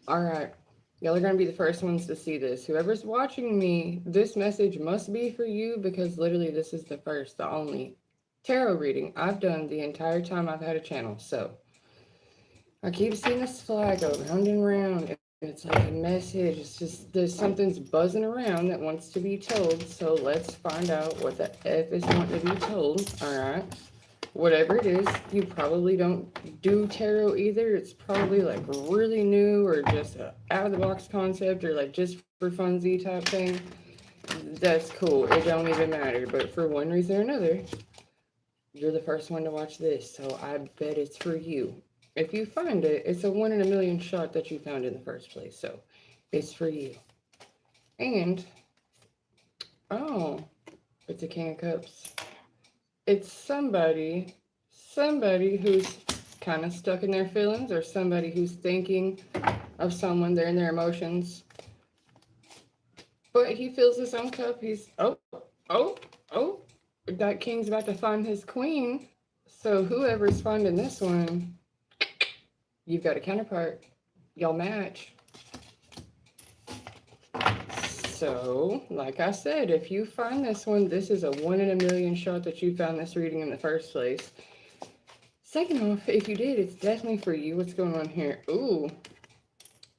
All right. Y'all are going to be the first ones to see this. Whoever's watching me, this message must be for you because literally this is the first, the only tarot reading I've done the entire time I've had a channel. So I keep seeing this flag go round and round, and it's like a message. It's just there's something's buzzing around that wants to be told. So let's find out what the F is wanting to be told. All right. Whatever it is, you probably don't do tarot either. It's probably like really new or just a out of the box concept or like just for funsy type thing. That's cool. It don't even matter. But for one reason or another, you're the first one to watch this, so I bet it's for you. If you find it, it's a 1 in a million shot that you found in the first place, so it's for you. And, oh, it's a King of Cups. It's somebody who's kind of stuck in their feelings or somebody who's thinking of someone, they're in their emotions. But he fills his own cup. He's, oh, oh, that king's about to find his queen. So whoever's finding this one, you've got a counterpart. Y'all match. So, like I said, if you find this one, this is a 1 in a million shot that you found this reading in the first place. Second off, if you did, it's definitely for you. What's going on here? Ooh,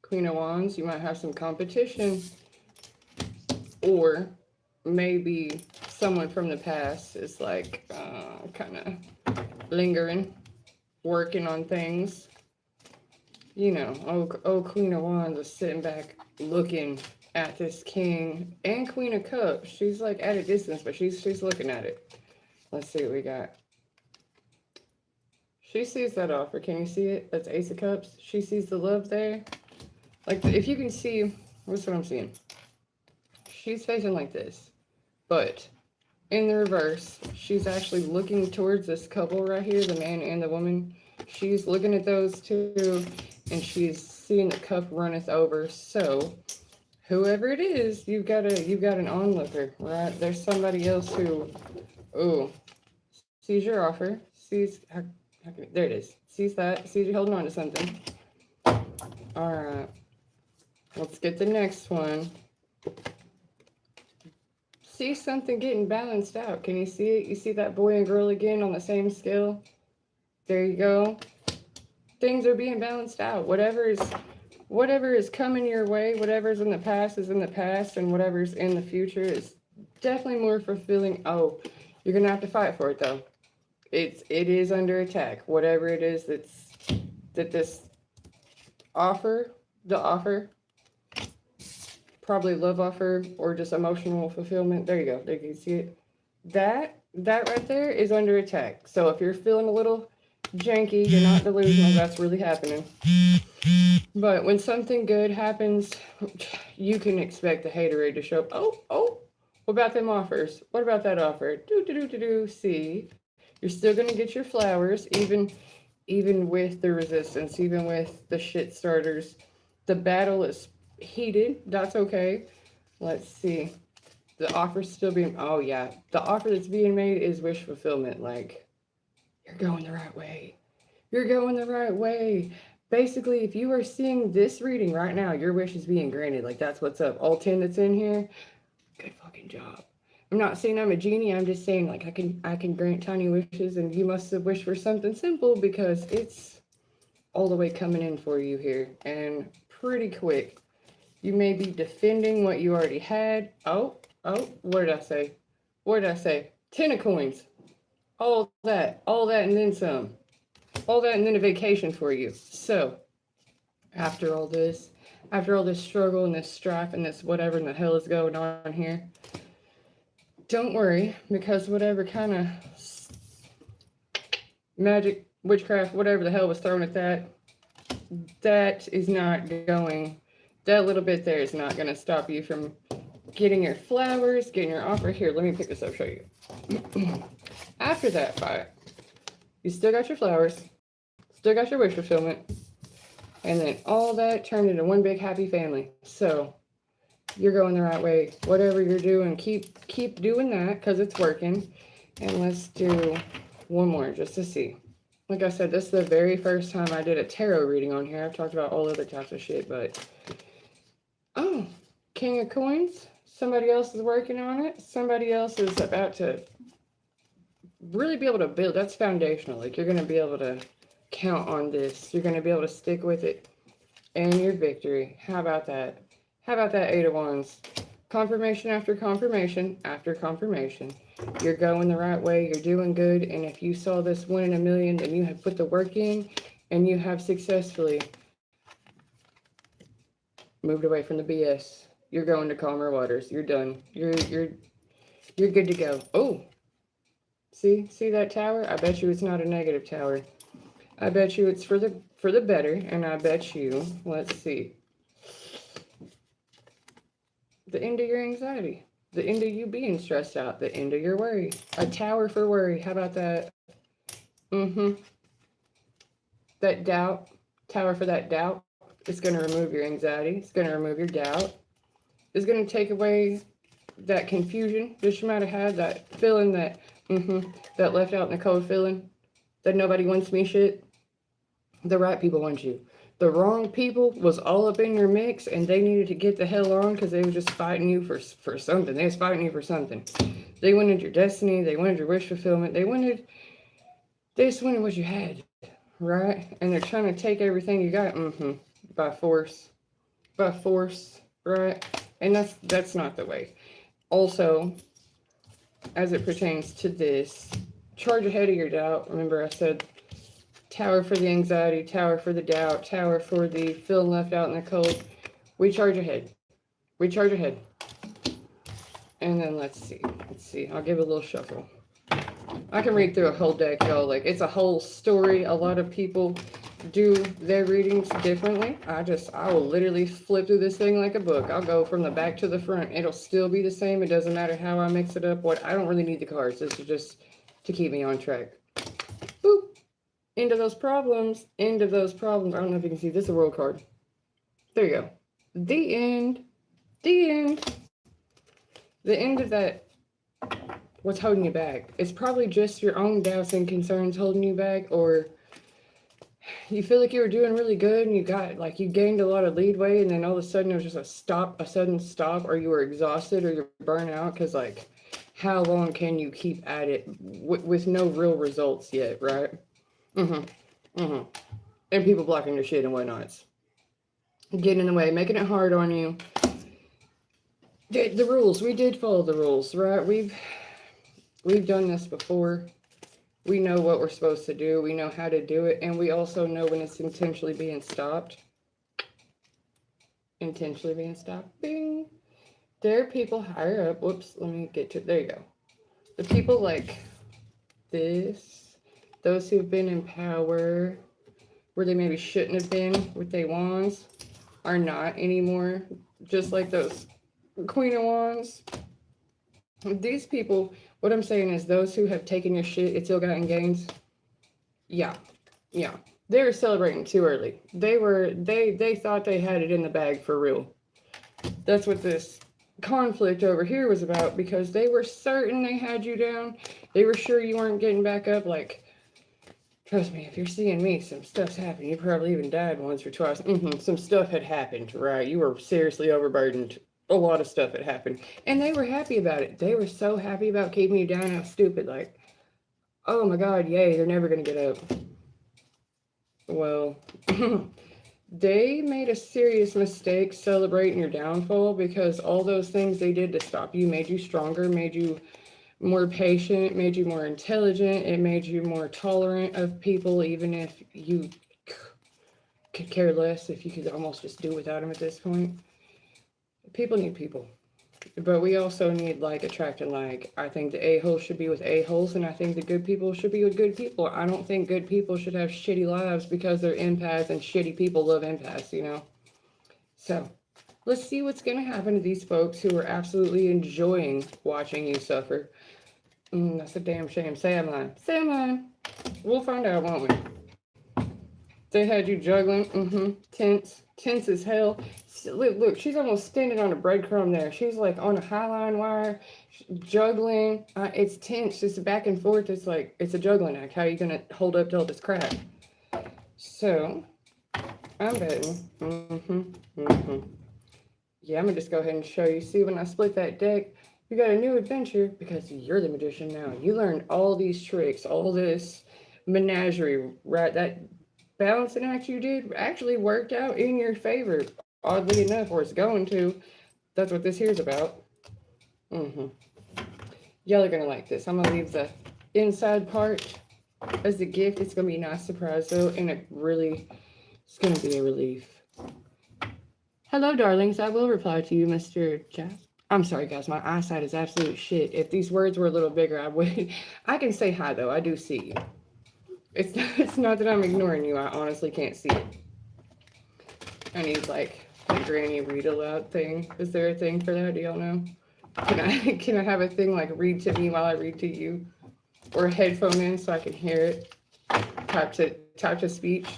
Queen of Wands. You might have some competition. Or maybe someone from the past is like kind of lingering, working on things. You know, Queen of Wands is sitting back looking at this king and Queen of Cups. She's like at a distance, but she's looking at it. Let's see what we got. She sees that offer. Can you see it? That's Ace of Cups. She sees the love there. Like, if you can see, what's what I'm seeing? She's facing like this, but in the reverse, she's actually looking towards this couple right here, the man and the woman. She's looking at those two, and she's seeing the cup runneth over. So, whoever it is, you've got an onlooker, right? There's somebody else who, ooh, sees your offer, sees there it is, sees that, sees you holding on to something. All right, let's get the next one. See something getting balanced out. Can you see it? You see that boy and girl again on the same scale? There you go. Things are being balanced out. Whatever is coming your way, whatever's in the past is in the past, and whatever's in the future is definitely more fulfilling. Oh, you're gonna have to fight for it though. It is under attack. Whatever it is that this offer, the offer, probably love offer or just emotional fulfillment. There you go. There you can see it. That right there is under attack. So if you're feeling a little janky, you're not delusional, that's really happening. But when something good happens, you can expect the haterade to show up. Oh, what about them offers? What about that offer? Do. See, you're still gonna get your flowers, even with the resistance, even with the shit starters. The battle is heated. That's okay. Let's see. The offer's still being, oh yeah. The offer that's being made is wish fulfillment. Like, you're going the right way. You're going the right way. Basically, if you are seeing this reading right now, your wish is being granted. Like, that's what's up. All 10 that's in here, good fucking job. I'm not saying I'm a genie. I'm just saying, like, I can grant tiny wishes, and you must have wished for something simple because it's all the way coming in for you here, and pretty quick. You may be defending what you already had. Oh, what did I say? What did I say? 10 of coins. All that, and then some. All that, and then a vacation for you. So, after all this struggle and this strife and this whatever in the hell is going on here, don't worry, because whatever kind of magic, witchcraft, whatever the hell was thrown at that is not going, that little bit there is not going to stop you from getting your flowers, getting your offer. Here, let me pick this up, show you. After that fight, you still got your flowers, still got your wish fulfillment, and then all that turned into one big happy family. So you're going the right way. Whatever you're doing, keep doing that because it's working. And let's do one more just to see. Like I said, this is the very first time I did a tarot reading on here. I've talked about all other types of shit, but... Oh, King of Coins. Somebody else is working on it. Somebody else is about to really be able to build. That's foundational. Like, you're going to be able to count on this. You're going to be able to stick with it. And your victory. How about that? How about that 8 of Wands? Confirmation after confirmation after confirmation. You're going the right way. You're doing good. And if you saw this 1 in a million, then you have put the work in and you have successfully moved away from the BS. You're going to calmer waters. You're done. You're good to go. Oh, see that tower? I bet you it's not a negative tower. I bet you it's for the better. And I bet you, let's see, the end of your anxiety, the end of you being stressed out, the end of your worry. A tower for worry. How about that? That doubt, tower for that doubt. It's going to remove your anxiety. It's going to remove your doubt. It's going to take away that confusion that you might have had, that feeling that, that left out in the cold feeling, that nobody wants me shit. The right people want you. The wrong people was all up in your mix, and they needed to get the hell on because they were just fighting you for something. They was fighting you for something. They wanted your destiny. They wanted your wish fulfillment. They just wanted what you had, right? And they're trying to take everything you got, by force, right? And that's not the way. Also, as it pertains to this, charge ahead of your doubt. Remember I said tower for the anxiety, tower for the doubt, tower for the feeling left out in the cold. We charge ahead. We charge ahead. And then let's see. I'll give it a little shuffle. I can read through a whole deck, y'all. Like, it's a whole story. A lot of people do their readings differently. I will literally flip through this thing like a book. I'll go from the back to the front. It'll still be the same. It doesn't matter how I mix it up. I don't really need the cards. This is just to keep me on track. Boop. End of those problems. End of those problems. I don't know if you can see. This is a world card. There you go. The end. The end. The end of that. What's holding you back? It's probably just your own doubts and concerns holding you back, or you feel like you were doing really good and you gained a lot of leadway, and then all of a sudden it was just a sudden stop, or you were exhausted or you're burnt out because, like, how long can you keep at it with no real results yet, right? And people blocking your shit and whatnots. Getting in the way, making it hard on you. The rules, we did follow the rules, right? We've done this before. We know what we're supposed to do. We know how to do it. And we also know when it's intentionally being stopped. Intentionally being stopped. Bing. There are people higher up. Whoops. Let me get to... There you go. The people like this. Those who've been in power. Where they maybe shouldn't have been with their wands. Are not anymore. Just like those Queen of Wands. These people... What I'm saying is those who have taken your shit, it's ill-gotten gains. Yeah. They were celebrating too early. They thought they had it in the bag for real. That's what this conflict over here was about, because they were certain they had you down. They were sure you weren't getting back up. Like, trust me, if you're seeing me, some stuff's happened. You probably even died once or twice. Some stuff had happened, right? You were seriously overburdened. A lot of stuff had happened, and they were happy about it. They were so happy about keeping you down. How stupid, like, oh my god, yay, they're never gonna get up. Well, they made a serious mistake celebrating your downfall, because all those things they did to stop you made you stronger, made you more patient, made you more intelligent. It made you more tolerant of people, even if you could care less, if you could almost just do without them at this point. People need people, but we also need like attracting like. I think the a-holes should be with a-holes, and I think the good people should be with good people. I don't think good people should have shitty lives because they're empaths, and shitty people love empaths, you know? So, let's see what's going to happen to these folks who are absolutely enjoying watching you suffer. That's a damn shame. Say I'm lying. Say I'm lying. We'll find out, won't we? They had you juggling. Tense. Tense as hell. Look, she's almost standing on a breadcrumb there. She's like on a high line wire, juggling. It's tense, just back and forth. It's like, it's a juggling act. How are you going to hold up to all this crap? So, I'm betting. Yeah, I'm going to just go ahead and show you. See, when I split that deck, you got a new adventure because you're the magician now. You learned all these tricks, all this menagerie, right? That balancing act you did actually worked out in your favor, oddly enough, or it's going to. That's what this here's about. Y'all are gonna like this. I'm gonna leave the inside part as a gift. It's gonna be a nice surprise though, and it's gonna be a relief. Hello, darlings. I will reply to you, Mr. Jeff. I'm sorry, guys. My eyesight is absolute shit. If these words were a little bigger, I would. I can say hi though. I do see you. It's not that I'm ignoring you. I honestly can't see it. I need like a granny read aloud thing. Is there a thing for that? Do y'all know? Can I have a thing like read to me while I read to you, or a headphone in so I can hear it? Type to speech.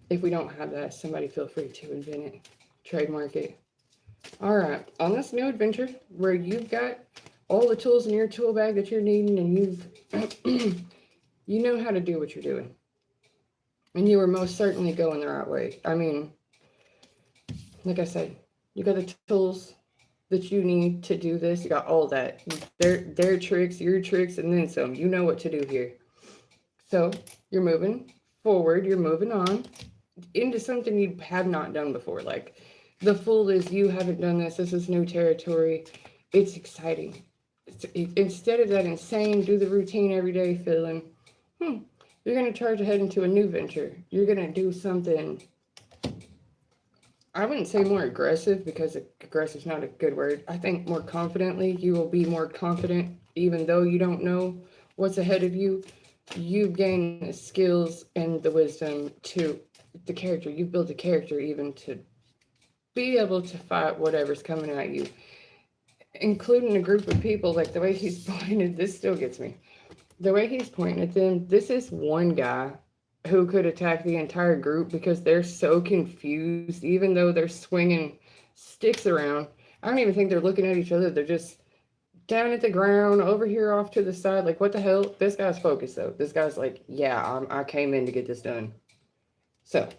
If we don't have that, somebody feel free to invent it, trademark it. All right, on this new adventure where you've got all the tools in your tool bag that you're needing, and you know how to do what you're doing, and you are most certainly going the right way. I mean, like I said, you got the tools that you need to do this. You got all that. Their tricks, your tricks, and then some. You know what to do here. So you're moving forward. You're moving on into something you have not done before. Like the Fool is, you haven't done this. This is new territory. It's exciting. Instead of that insane, do the routine every day feeling, you're going to charge ahead into a new venture. You're going to do something, I wouldn't say more aggressive, because aggressive is not a good word. I think more confidently. You will be more confident even though you don't know what's ahead of you. You gain the skills and the wisdom to the character. You've built a character even to be able to fight whatever's coming at you, including a group of people. Like the way he's pointed, this still gets me. The way he's pointing at them, this is one guy who could attack the entire group because they're so confused, even though they're swinging sticks around. I don't even think they're looking at each other. They're just down at the ground, over here off to the side. Like, what the hell? This guy's focused, though. This guy's like, yeah, I came in to get this done. So,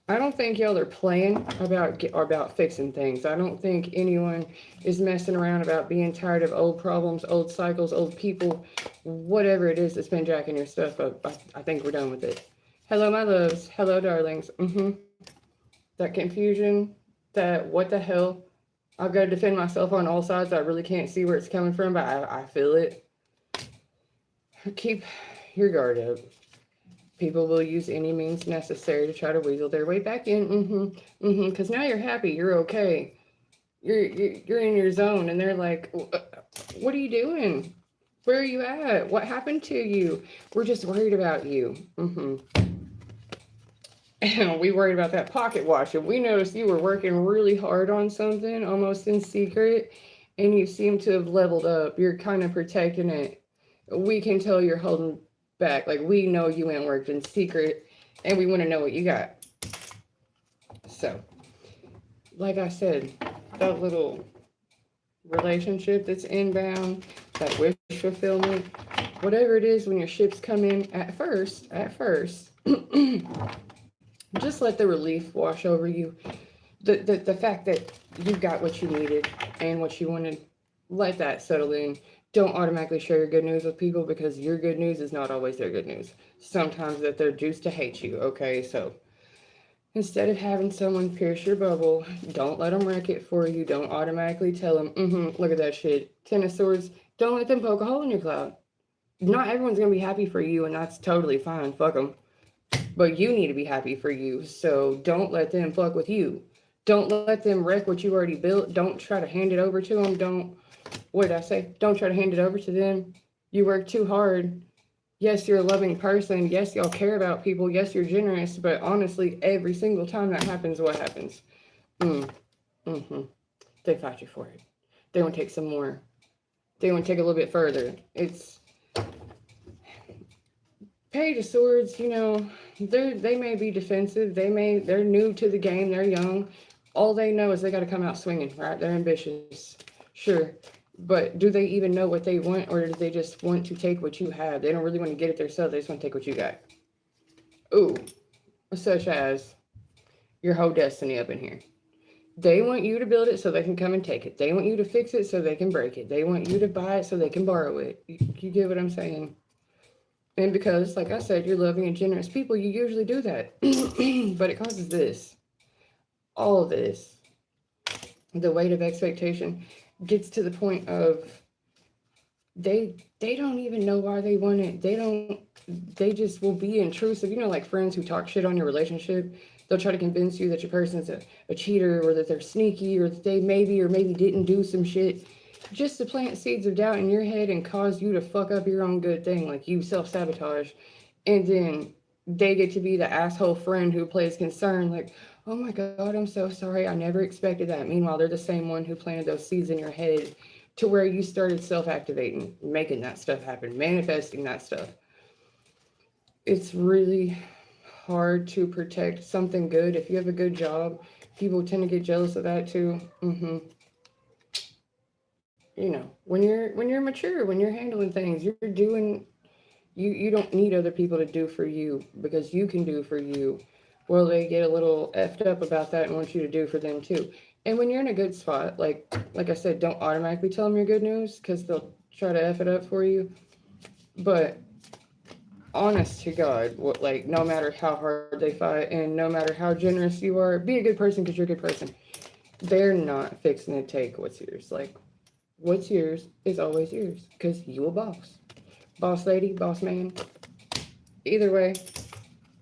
I don't think y'all are playing about fixing things. I don't think anyone is messing around about being tired of old problems, old cycles, old people, whatever it is that's been jacking your stuff up. I think we're done with it. Hello, my loves. Hello, darlings. That confusion, that what the hell? I've got to defend myself on all sides. I really can't see where it's coming from, but I feel it. Keep your guard up. People will use any means necessary to try to weasel their way back in. Because now you're happy. You're okay. You're in your zone, and they're like, what are you doing? Where are you at? What happened to you? We're just worried about you. And we worried about that pocket watch, and we noticed you were working really hard on something, almost in secret, and you seem to have leveled up. You're kind of protecting it. We can tell you're holding back. Like, we know you ain't worked in secret, and we want to know what you got. So, like I said, that little relationship that's inbound, that wish fulfillment, whatever it is, when your ships come in at first, just let the relief wash over you. The fact that you got what you needed and what you wanted, let that settle in. Don't automatically share your good news with people, because your good news is not always their good news. Sometimes that they're juiced to hate you, okay? So instead of having someone pierce your bubble, don't let them wreck it for you. Don't automatically tell them, look at that shit. Ten of Swords, don't let them poke a hole in your cloud. Not everyone's going to be happy for you, and that's totally fine. Fuck them. But you need to be happy for you, so don't let them fuck with you. Don't let them wreck what you already built. Don't try to hand it over to them. What did I say? Don't try to hand it over to them. You work too hard. Yes, you're a loving person. Yes, y'all care about people. Yes, you're generous. But honestly, every single time that happens, what happens? They fight you for it. They want to take some more. They want to take a little bit further. Page of Swords, they may be defensive. They're new to the game. They're young. All they know is they got to come out swinging, right? They're ambitious, sure, but do they even know what they want, or do they just want to take what you have? They don't really want to get it themselves. They just want to take what you got. Ooh, such as your whole destiny up in here. They want you to build it so they can come and take it. They want you to fix it so they can break it. They want you to buy it so they can borrow it. You get what I'm saying? And because, like I said, you're loving and generous people, you usually do that. But it causes this. All of this. The weight of expectation gets to the point of they don't even know why they want it. They just will be intrusive. Like friends who talk shit on your relationship. They'll try to convince you that your person's a cheater, or that they're sneaky, or that they maybe or maybe didn't do some shit, just to plant seeds of doubt in your head and cause you to fuck up your own good thing, like you self-sabotage. And then they get to be the asshole friend who plays concern, like, oh my God, I'm so sorry, I never expected that. Meanwhile, they're the same one who planted those seeds in your head to where you started self-activating, making that stuff happen, manifesting that stuff. It's really hard to protect something good. If you have a good job, people tend to get jealous of that too. When you're mature, when you're handling things, you're doing, you don't need other people to do for you, because you can do for you. Well, they get a little effed up about that and want you to do for them too. And when you're in a good spot, like I said, don't automatically tell them your good news, because they'll try to F it up for you. But honest to God, no matter how hard they fight and no matter how generous you are, be a good person because you're a good person. They're not fixing to take what's yours. Like, what's yours is always yours because you a boss. Boss lady, boss man. Either way,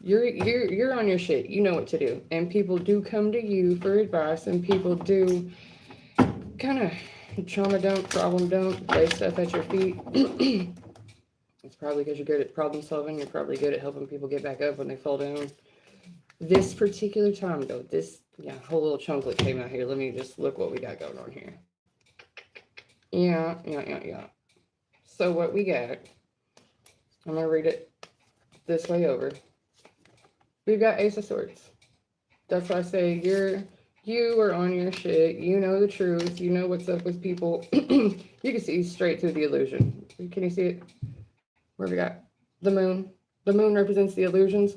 you're on your shit. You know what to do. And people do come to you for advice, and people do kind of trauma dump, problem dump, lay stuff at your feet. It's probably because you're good at problem solving. You're probably good at helping people get back up when they fall down. This particular time, though, whole little chunklet came out here. Let me just look what we got going on here. Yeah. So what we got, I'm going to read it this way over. We've got Ace of Swords. That's why I say you are on your shit. You know the truth. You know what's up with people. You can see straight through the illusion. Can you see it? Where we got the moon. The moon represents the illusions.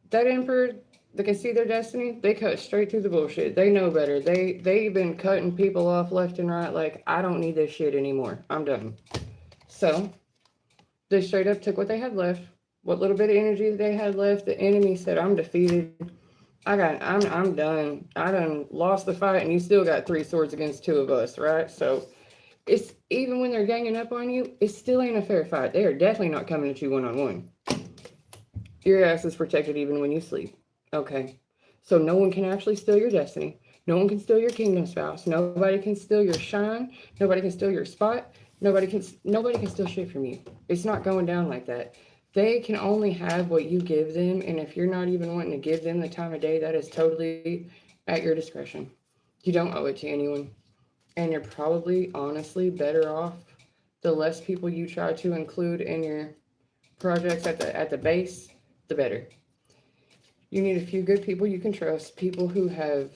That emperor, they can see their destiny. They cut straight through the bullshit. They know better. They've been cutting people off left and right. Like, I don't need this shit anymore. I'm done. So they straight up took what they had left, what little bit of energy they had left. The enemy said, I'm defeated. I'm done. I done lost the fight, and you still got 3 swords against 2 of us, right? So it's, even when they're ganging up on you, it still ain't a fair fight. They are definitely not coming at you one-on-one. Your ass is protected even when you sleep. Okay. So no one can actually steal your destiny. No one can steal your kingdom spouse. Nobody can steal your shine. Nobody can steal your spot. Nobody can steal shit from you. It's not going down like that. They can only have what you give them, and if you're not even wanting to give them the time of day, that is totally at your discretion. You don't owe it to anyone. And you're probably, honestly, better off the less people you try to include in your projects at the base, the better. You need a few good people you can trust, people who have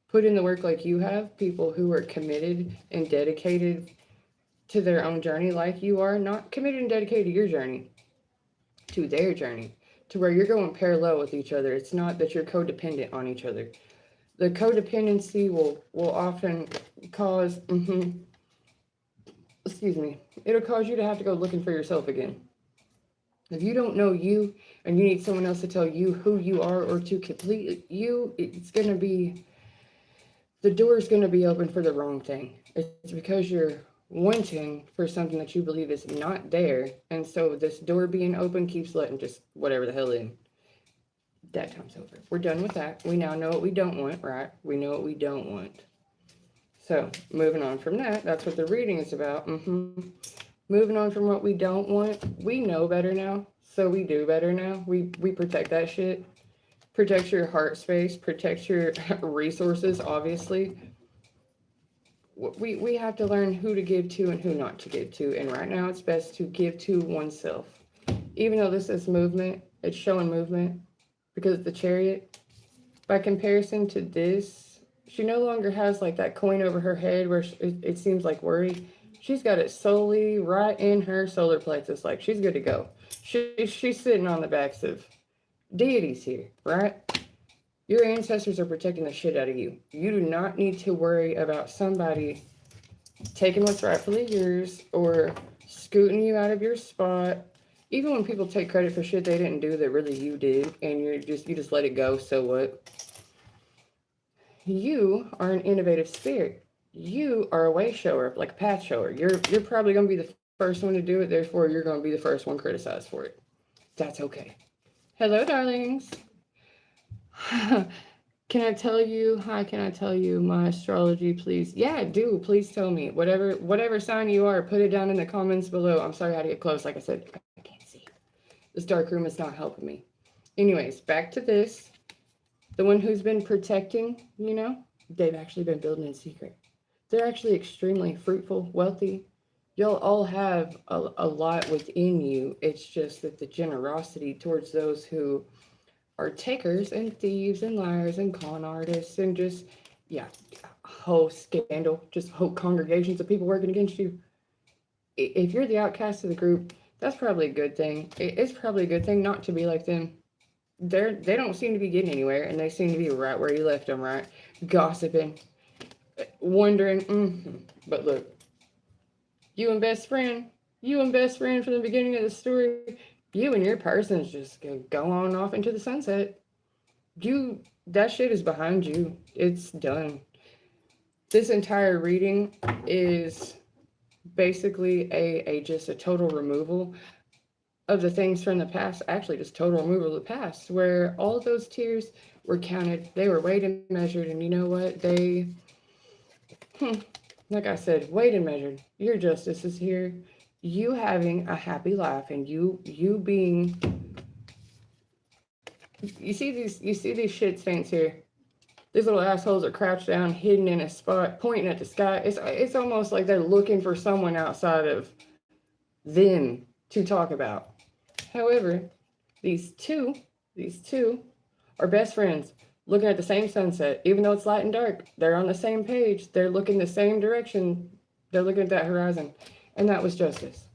put in the work like you have, people who are committed and dedicated to their own journey like you are, not committed and dedicated to your journey, to their journey, to where you're going parallel with each other. It's not that you're codependent on each other. The codependency will often cause, it'll cause you to have to go looking for yourself again. If you don't know you and you need someone else to tell you who you are or to complete you, it's going to be, the door is going to be open for the wrong thing. It's because you're wanting for something that you believe is not there. And so this door being open keeps letting just whatever the hell in. That time's over. We're done with that. We now know what we don't want, right? We know what we don't want. So moving on from that, that's what the reading is about. Moving on from what we don't want, we know better now, so we do better now. We protect that shit. Protect your heart space, protect your resources, obviously. We have to learn who to give to and who not to give to, and right now it's best to give to oneself. even though this is movement, it's showing movement because of the chariot. By comparison to this, she no longer has like that coin over her head where it seems like worry. She's got it solely right in her solar plexus, like she's good to go. She's sitting on the backs of deities here, right? Your ancestors are protecting the shit out of you. You do not need to worry about somebody taking what's rightfully yours or scooting you out of your spot. Even when people take credit for shit they didn't do that really you did, and you just let it go, so what? You are an innovative spirit. You are a way shower, like a path shower. You're probably gonna be the first one to do it, therefore you're gonna be the first one criticized for it. That's okay. Hello, darlings. Can I tell you? Hi, can I tell you my astrology, please? Yeah, do. Please tell me. Whatever sign you are, put it down in the comments below. I'm sorry I had to get close. Like I said, I can't see. This dark room is not helping me. Anyways, back to this. The one who's been protecting, they've actually been building in secret. They're actually extremely fruitful, wealthy. You'll all have a lot within you. It's just that the generosity towards those who are takers and thieves and liars and con artists and just, yeah, whole scandal, just whole congregations of people working against you. If you're the outcast of the group, that's probably a good thing. It's probably a good thing not to be like them. They don't seem to be getting anywhere, and they seem to be right where you left them, right? Gossiping, wondering. But look, you and best friend from the beginning of the story, you and your person's just go on off into the sunset. That shit is behind you. It's done. This entire reading is basically just a total removal of the things from the past, actually just total removal of the past, where all those tears were counted, they were weighed and measured, and you know what? Like I said, weighed and measured. Your justice is here. You having a happy life, and you being, you see these shit saints here. These little assholes are crouched down, hidden in a spot, pointing at the sky. It's almost like they're looking for someone outside of them to talk about. However, these two are best friends, looking at the same sunset. Even though it's light and dark, they're on the same page. They're looking the same direction. They're looking at that horizon. And that was justice.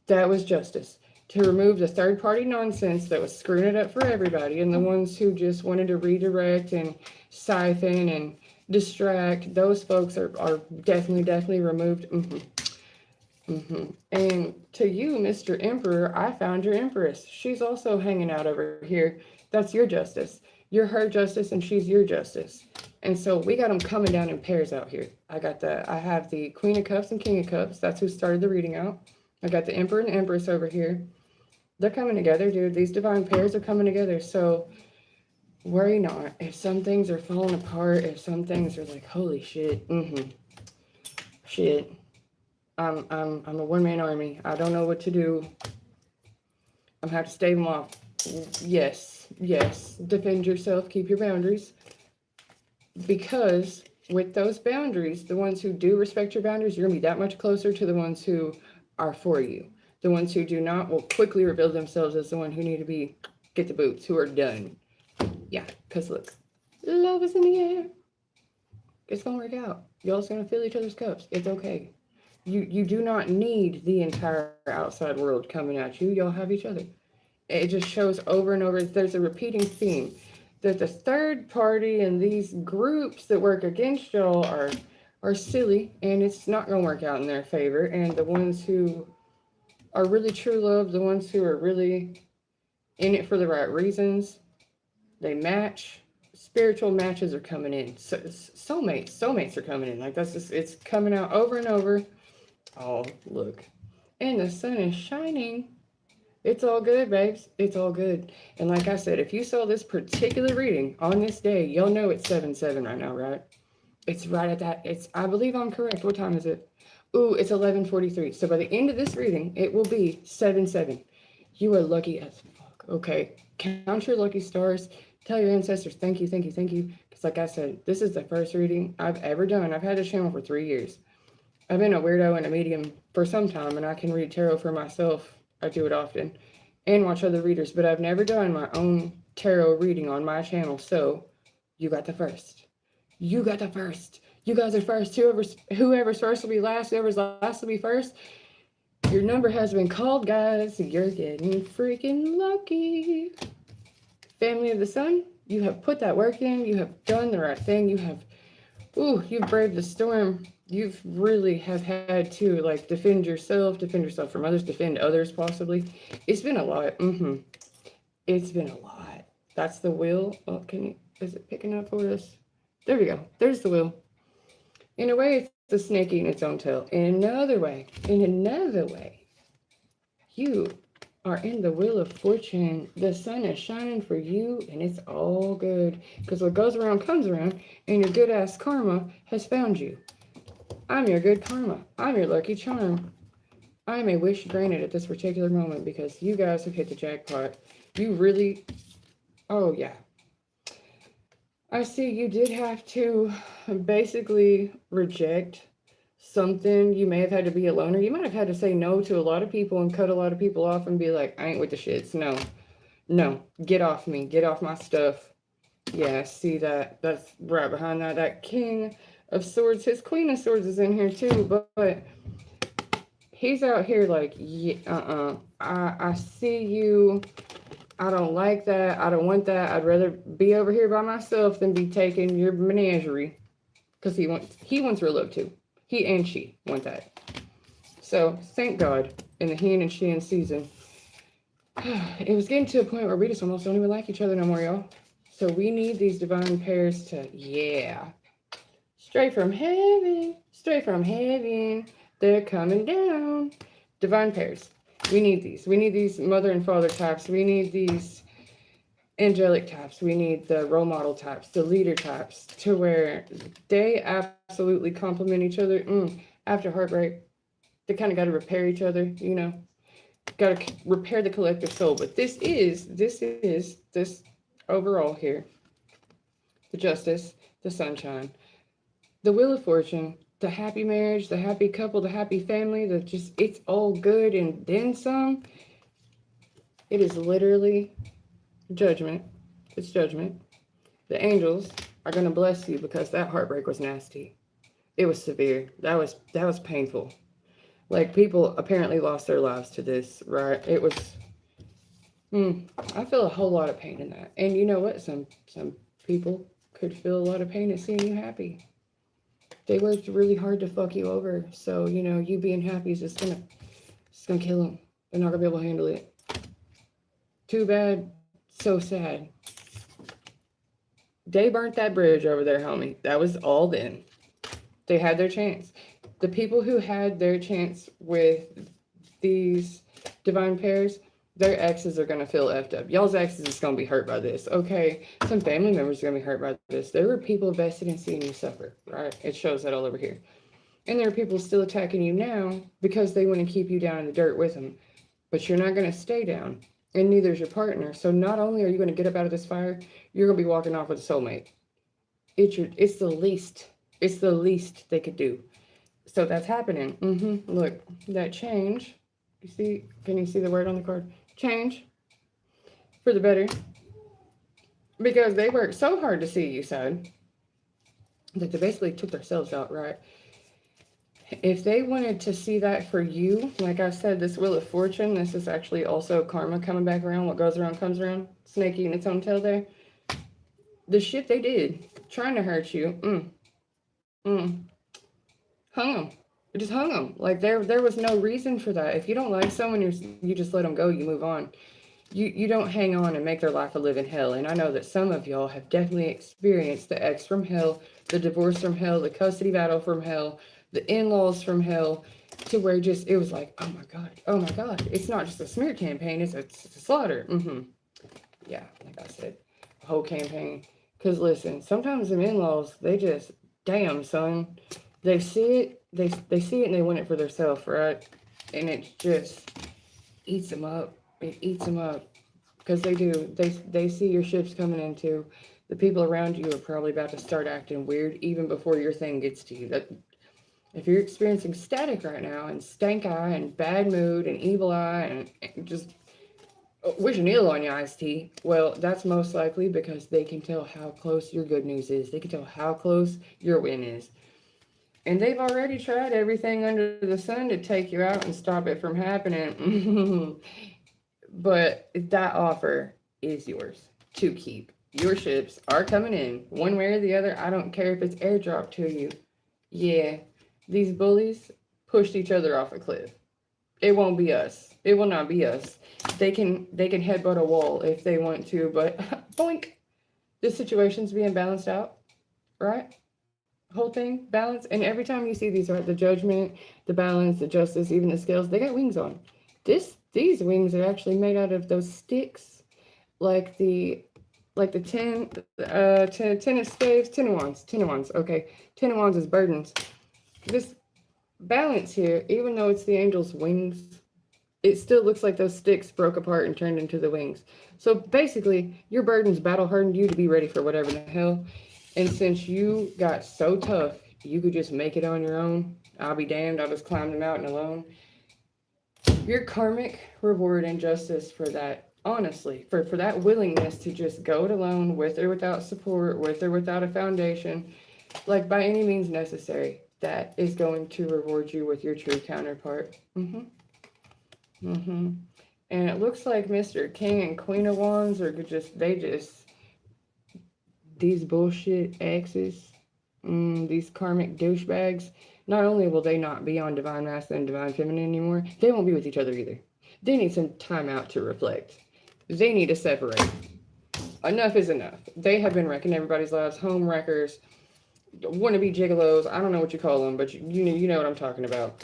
That was justice. To remove the third-party nonsense that was screwing it up for everybody, and the ones who just wanted to redirect and siphon and distract, those folks are definitely removed. And to you, Mr. Emperor, I found your Empress. She's also hanging out over here. That's your justice. You're her justice, and she's your justice. And so we got them coming down in pairs out here. I have the Queen of Cups and King of Cups. That's who started the reading out. I got the Emperor and Empress over here. They're coming together, dude. These divine pairs are coming together. So worry not. If some things are falling apart, if some things are like, holy shit, shit. I'm a one-man army. I don't know what to do. I'm gonna have to stave them off. Yes. Defend yourself. Keep your boundaries. Because with those boundaries, the ones who do respect your boundaries, you're gonna be that much closer to the ones who are for you. The ones who do not will quickly reveal themselves as the one who need to get the boots, who are done. Yeah, because look, love is in the air. It's gonna work out. Y'all's gonna fill each other's cups. It's okay. You do not need the entire outside world coming at you. Y'all have each other. It just shows over and over. There's a repeating theme that the third party and these groups that work against y'all are silly, and it's not going to work out in their favor. And the ones who are really true love, the ones who are really in it for the right reasons, they match. Spiritual matches are coming in. Soulmates are coming in. Like that's just, it's coming out over and over. Oh, look. And the sun is shining. It's all good, babes. It's all good. And like I said, if you saw this particular reading on this day, you'll know it's 7/7 right now, right? It's right at that. I believe I'm correct. What time is it? Ooh, it's 11:43. So by the end of this reading, it will be 7/7. You are lucky as fuck, okay? Count your lucky stars. Tell your ancestors, thank you. Because like I said, this is the first reading I've ever done. I've had this channel for 3 years. I've been a weirdo and a medium for some time, and I can read tarot for myself. I do it often. and watch other readers, but I've never done my own tarot reading on my channel. So you got the first. You got the first. You guys are first. Whoever's first will be last. Whoever's last will be first. Your number has been called, guys. You're getting freaking lucky. Family of the Sun, you have put that work in. You have done the right thing. You've braved the storm. You've really have had to like defend yourself from others, defend others possibly. It's been a lot. It's been a lot. That's the wheel. Oh, is it picking up for us? There we go. There's the wheel. In a way, it's the snake eating its own tail. In another way, you are in the wheel of fortune. The sun is shining for you, and it's all good. Because what goes around comes around, and your good ass karma has found you. I'm your good karma. I'm your lucky charm. I'm a wish granted at this particular moment because you guys have hit the jackpot. You really, oh yeah. I see you did have to basically reject something. You may have had to be a loner. You might have had to say no to a lot of people and cut a lot of people off and be like, I ain't with the shits. No, get off me. Get off my stuff. Yeah, see that. That's right behind that. That King of Swords. His Queen of Swords is in here too, but he's out here like, yeah, I see you. I don't like that. I don't want that. I'd rather be over here by myself than be taking your menagerie. Because he wants real love too. He and she want that. So thank God in the he and she in season. It was getting to a point where we just almost don't even like each other no more, y'all. So we need these divine pairs to, yeah. Straight from heaven. They're coming down. Divine pairs. We need these. We need these mother and father types. We need these angelic types. We need the role model types, the leader types, to where they absolutely complement each other. After heartbreak, they kind of got to repair each other, you know. Got to repair the collective soul. But this overall here. The justice, the sunshine, the wheel of fortune, the happy marriage, the happy couple, the happy family, it's all good and then some. It is literally judgment. It's judgment. The angels are going to bless you because that heartbreak was nasty. It was severe. That was painful. Like, people apparently lost their lives to this, right? It was, I feel a whole lot of pain in that. And you know what? Some people could feel a lot of pain at seeing you happy. They worked really hard to fuck you over. So, you know, you being happy is just gonna kill them. They're not gonna be able to handle it. Too bad. So sad. They burnt that bridge over there, homie. That was all then. They had their chance. The people who had their chance with these divine pairs, their exes are going to feel effed up. Y'all's exes is going to be hurt by this, okay? Some family members are going to be hurt by this. There were people vested in seeing you suffer, right? It shows that all over here. And there are people still attacking you now because they want to keep you down in the dirt with them. But you're not going to stay down, and neither is your partner. So not only are you going to get up out of this fire, you're going to be walking off with a soulmate. It's the least they could do. So that's happening. Look, that change. You see? Can you see the word on the card? Change for the better. Because they worked so hard to see you sad that they basically took themselves out, right? If they wanted to see that for you, like I said, this Wheel of Fortune, this is actually also karma coming back around. What goes around comes around. Snake eating its own tail there. The shit they did, trying to hurt you, hung them. It just hung them. Like, there was no reason for that. If you don't like someone, you just let them go. You move on. You don't hang on and make their life a living hell. And I know that some of y'all have definitely experienced the ex from hell, the divorce from hell, the custody battle from hell, the in-laws from hell, to where it was like, oh my God. It's not just a smear campaign. It's a slaughter. Yeah, like I said, a whole campaign. Because listen, sometimes them in-laws, they just, damn, son. They see it, they see it and they want it for themselves, right? And it just eats them up. It eats them up. Because they do. They see your ships coming in too. The people around you are probably about to start acting weird even before your thing gets to you. That if you're experiencing static right now and stank eye and bad mood and evil eye and just Wish Neil on your iced tea. Well, that's most likely because they can tell how close your good news is. They can tell how close your win is. And they've already tried everything under the sun to take you out and stop it from happening. But that offer is yours to keep. Your ships are coming in one way or the other. I don't care if it's airdropped to you. Yeah, these bullies pushed each other off a cliff. It won't be us. It will not be us. They can headbutt a wall if they want to, but boink. The situation's being balanced out, right? Whole thing balance. And every time you see these, right, the judgment, the balance, the justice, even the scales, they got wings on. These wings are actually made out of those sticks, like the ten of spades, ten of wands. Okay, ten of wands is burdens. This balance here, even though it's the angel's wings, it still looks like those sticks broke apart and turned into the wings. So basically, your burdens battle hardened you to be ready for whatever the hell. And since you got so tough, you could just make it on your own. I'll be damned, I'll just climb the mountain alone. Your karmic reward and justice for that, honestly, for that willingness to just go it alone, with or without support, with or without a foundation, like by any means necessary, that is going to reward you with your true counterpart. And it looks like Mr. King and Queen of Wands are these bullshit exes, these karmic douchebags. Not only will they not be on divine masculine and divine feminine anymore, they won't be with each other either. They need some time out to reflect. They need to separate. Enough is enough. They have been wrecking everybody's lives, home wreckers, wannabe gigolos. I don't know what you call them, but you know what I'm talking about.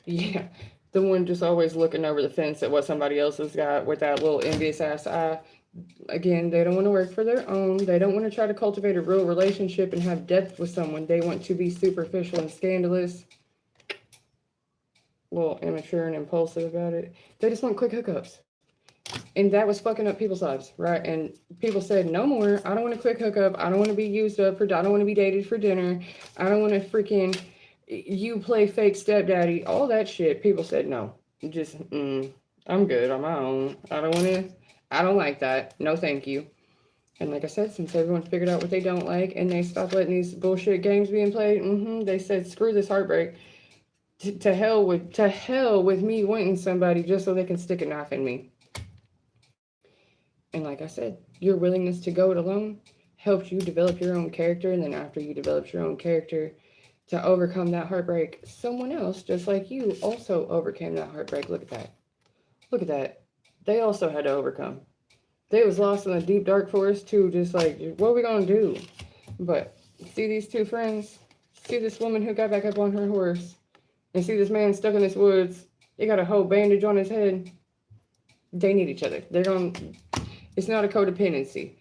Yeah, the one just always looking over the fence at what somebody else has got with that little envious ass eye. Again, they don't want to work for their own. They don't want to try to cultivate a real relationship and have depth with someone. They want to be superficial and scandalous, a little immature and impulsive about it. They just want quick hookups. And that was fucking up people's lives, right? And people said, no more. I don't want a quick hookup. I don't want to be used up for, I don't want to be dated for dinner. I don't want to freaking, you play fake stepdaddy, all that shit. People said, no, just, I'm good on my own. I don't like that. No, thank you. And like I said, since everyone figured out what they don't like and they stopped letting these bullshit games being played, they said, screw this heartbreak. To hell with me wanting somebody just so they can stick a knife in me. And like I said, your willingness to go it alone helped you develop your own character. And then after you developed your own character to overcome that heartbreak, someone else just like you also overcame that heartbreak. Look at that. Look at that. They also had to overcome. They was lost in a deep dark forest too, just like, what are we gonna do? But see these two friends? See this woman who got back up on her horse? And see this man stuck in this woods? He got a whole bandage on his head. They need each other. It's not a codependency.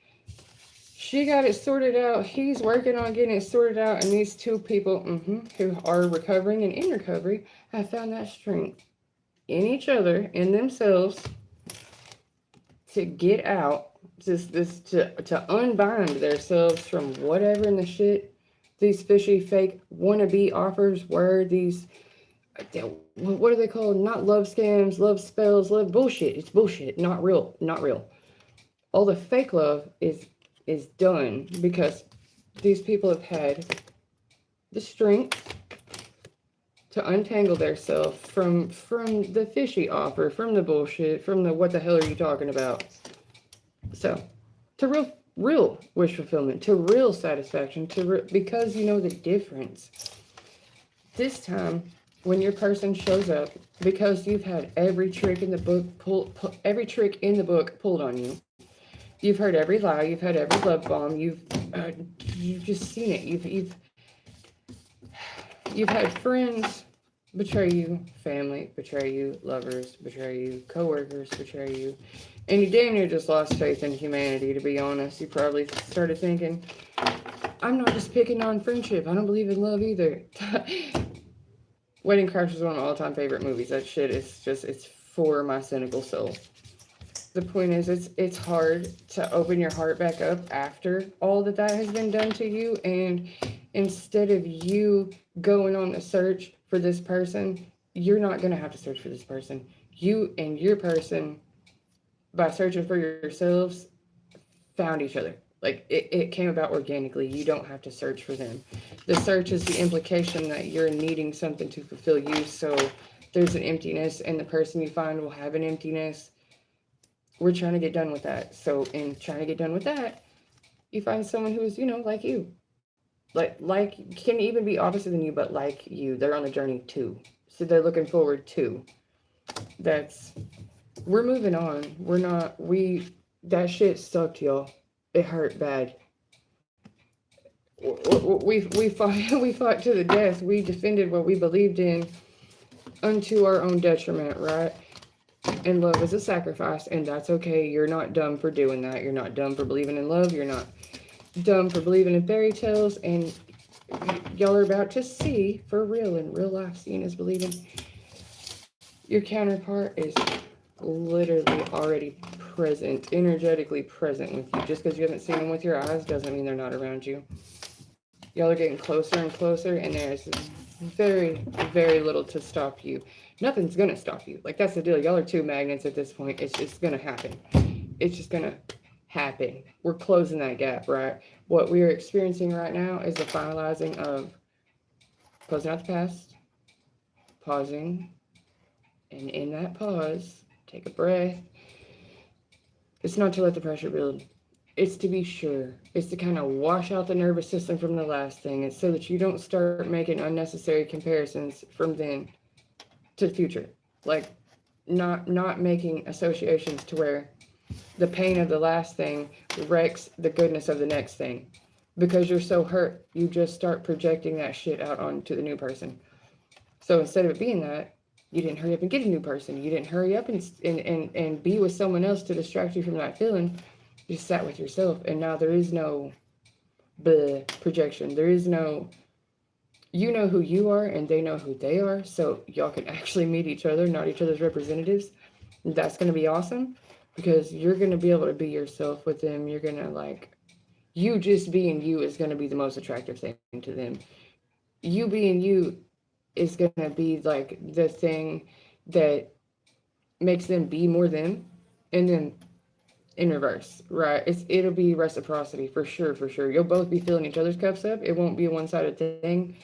She got it sorted out. He's working on getting it sorted out. And these two people who are recovering and in recovery have found that strength in each other, in themselves, to get out, to unbind themselves from whatever in the shit these fishy fake wannabe offers were. These, what are they called? Not love scams, love spells, love bullshit. It's bullshit. Not real. Not real. All the fake love is done because these people have had the strength to untangle themselves from the fishy offer, from the bullshit, from the what the hell are you talking about? So, to real wish fulfillment, to real satisfaction, because you know the difference. This time, when your person shows up, because you've had every trick in the book every trick in the book pulled on you. You've heard every lie. You've had every love bomb. You've just seen it. You've had friends betray you, family betray you, lovers betray you, coworkers betray you, and you damn near just lost faith in humanity. To be honest, you probably started thinking, "I'm not just picking on friendship. I don't believe in love either." Wedding Crashers is one of my all-time favorite movies. That shit is it's for my cynical soul. The point is, it's hard to open your heart back up after all that has been done to you, and instead of you going on a search for this person, you're not going to have to search for this person. You and your person by searching for yourselves, found each other. Like it came about organically. You don't have to search for them. The search is the implication that you're needing something to fulfill you. So there's an emptiness, and the person you find will have an emptiness. We're trying to get done with that. So in trying to get done with that, you find someone who is, like you. Like can even be opposite than you, but like you. They're on a journey too. So they're looking forward to. That's we're moving on. We're not we that shit sucked, y'all. It hurt bad. We fought we fought to the death. We defended what we believed in unto our own detriment, right? And love is a sacrifice, and that's okay. You're not dumb for doing that. You're not dumb for believing in love. You're not dumb for believing in fairy tales. And y'all are about to see, for real, in real life, seeing is believing. Your counterpart is literally already present, energetically present with you. Just because you haven't seen them with your eyes doesn't mean they're not around you. Y'all are getting closer and closer, and there's very, very little to stop you. Nothing's gonna stop you. Like, that's the deal. Y'all are two magnets at this point. It's just gonna happen. It's just gonna happen. We're closing that gap, right? What we are experiencing right now is the finalizing of closing out the past, pausing, and in that pause, take a breath. It's not to let the pressure build. It's to be sure. It's to kind of wash out the nervous system from the last thing. It's so that you don't start making unnecessary comparisons from then to the future. Like not making associations to where the pain of the last thing wrecks the goodness of the next thing. Because you're so hurt, you just start projecting that shit out onto the new person. So instead of it being that, you didn't hurry up and get a new person. You didn't hurry up and be with someone else to distract you from that feeling. You sat with yourself, and now there is no projection. There is no, you know who you are, and they know who they are, so y'all can actually meet each other, not each other's representatives. That's going to be awesome, because you're going to be able to be yourself with them. You're going to, like, you just being you is going to be the most attractive thing to them. You being you is going to be, like, the thing that makes them be more them, and then in reverse, right? It'll be reciprocity for sure, for sure. You'll both be filling each other's cups up. It won't be a one-sided thing.